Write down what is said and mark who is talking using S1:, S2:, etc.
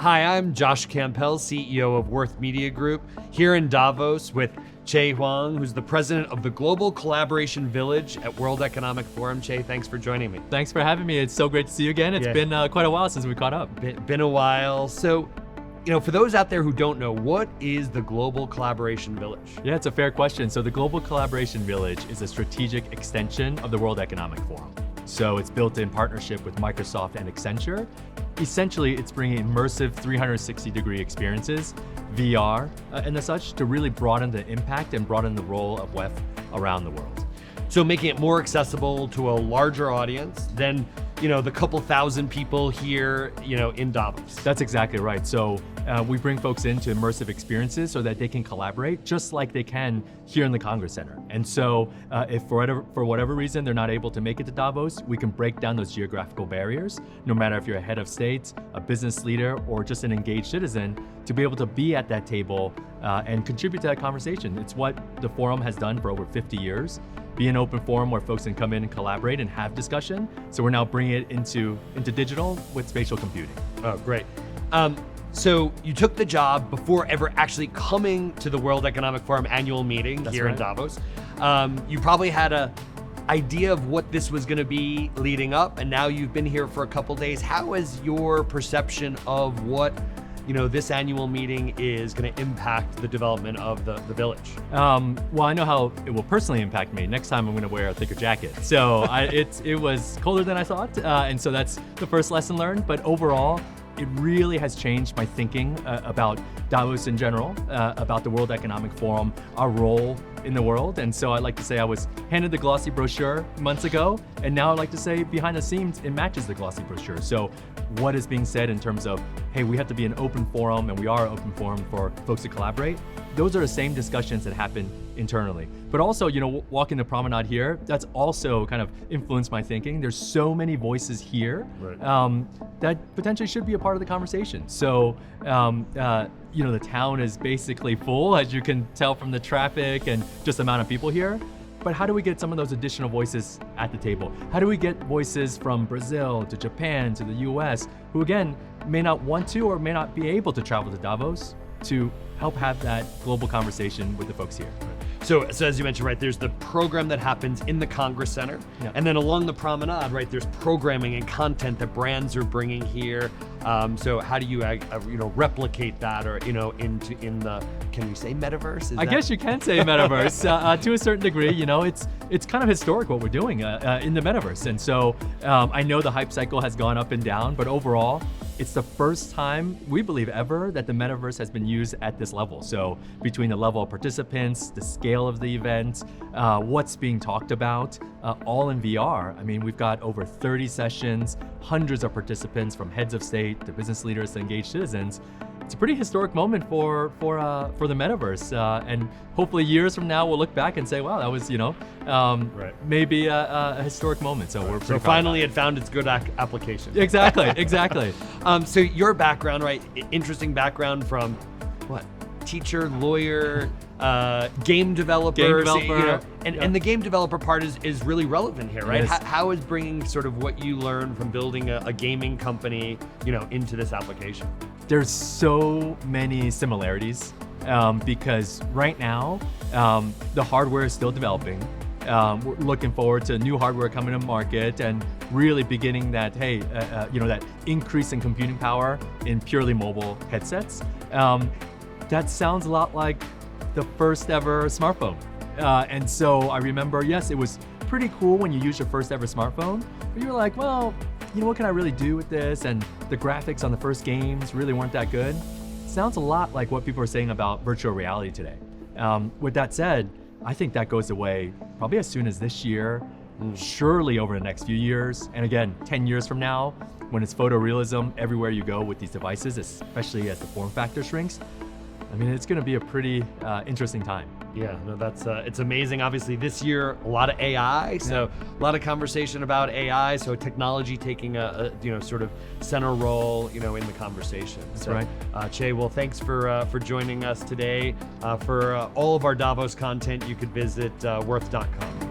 S1: Hi, I'm Josh Kampel, CEO of Worth Media Group, here in Davos with Chieh Huang, who's the president of the Global Collaboration Village at World Economic Forum. Chieh, thanks for joining me.
S2: Thanks for having me. It's so great to see you again. It's been quite a while since we caught up.
S1: Been a while. So, for those out there who don't know, what is the Global Collaboration Village?
S2: Yeah, it's a fair question. So the Global Collaboration Village is a strategic extension of the World Economic Forum. So it's built in partnership with Microsoft and Accenture. Essentially, it's bringing immersive 360-degree experiences, VR, and as such, to really broaden the impact and broaden the role of WEF around the world.
S1: So making it more accessible to a larger audience than, the couple thousand people here, in Davos.
S2: That's exactly right. So we bring folks into immersive experiences so that they can collaborate just like they can here in the Congress Center. And so if for whatever reason they're not able to make it to Davos, we can break down those geographical barriers, no matter if you're a head of state, a business leader, or just an engaged citizen, to be able to be at that table and contribute to that conversation. It's what the forum has done for over 50 years. Be an open forum where folks can come in and collaborate and have discussion. So we're now bringing it into digital with spatial computing.
S1: Oh, great. So you took the job before ever actually coming to the World Economic Forum annual meeting here in Davos. You probably had an idea of what this was going to be leading up, and now you've been here for a couple days. How has your perception of what this annual meeting is going to impact the development of the village?
S2: Well, I know how it will personally impact me. Next time I'm going to wear a thicker jacket. So it was colder than I thought, and so that's the first lesson learned. But overall, it really has changed my thinking about Davos in general, about the World Economic Forum, our role in the world. And so I'd like to say I was handed the glossy brochure months ago, and now I'd like to say behind the scenes, it matches the glossy brochure. So what is being said in terms of, hey, we have to be an open forum, and we are an open forum for folks to collaborate. Those are the same discussions that happen internally. But also, walking the promenade here, that's also kind of influenced my thinking. There's so many voices here that potentially should be a part of the conversation. So, the town is basically full, as you can tell from the traffic and just the amount of people here. But how do we get some of those additional voices at the table? How do we get voices from Brazil to Japan to the US, who again, may not want to or may not be able to travel to Davos to help have that global conversation with the folks here?
S1: So as you mentioned, there's the program that happens in the Congress Center, and then along the promenade, there's programming and content that brands are bringing here. So how do you, replicate that, or in the, can you say metaverse?
S2: I guess you can say metaverse to a certain degree. It's kind of historic what we're doing in the metaverse, and so I know the hype cycle has gone up and down, but overall, it's the first time, we believe ever, that the metaverse has been used at this level. So between the level of participants, the scale of the event, what's being talked about, all in VR. I mean, we've got over 30 sessions, hundreds of participants from heads of state to business leaders to engaged citizens. It's a pretty historic moment for the metaverse, and hopefully years from now we'll look back and say, wow, that was maybe a historic moment. So we're pretty
S1: finally it found its good application.
S2: Exactly.
S1: So your background, interesting background from what? Teacher, lawyer, game developer. And the game developer part is really relevant here, right? How is bringing sort of what you learned from building a gaming company, into this application?
S2: There's so many similarities because right now the hardware is still developing. We're looking forward to new hardware coming to market and really beginning that, that increase in computing power in purely mobile headsets. That sounds a lot like the first ever smartphone. And so I remember, yes, it was pretty cool when you used your first ever smartphone, but you were like, well, what can I really do with this? And the graphics on the first games really weren't that good. Sounds a lot like what people are saying about virtual reality today. With that said, I think that goes away probably as soon as this year, surely over the next few years. And again, 10 years from now, when it's photorealism everywhere you go with these devices, especially as the form factor shrinks, I mean, it's going to be a pretty interesting time.
S1: Yeah, no, that's it's amazing. Obviously, this year a lot of AI, so a lot of conversation about AI. So technology taking a sort of center role, in the conversation.
S2: That's right.
S1: Chieh, well, thanks for joining us today. For all of our Davos content, you could visit worth.com.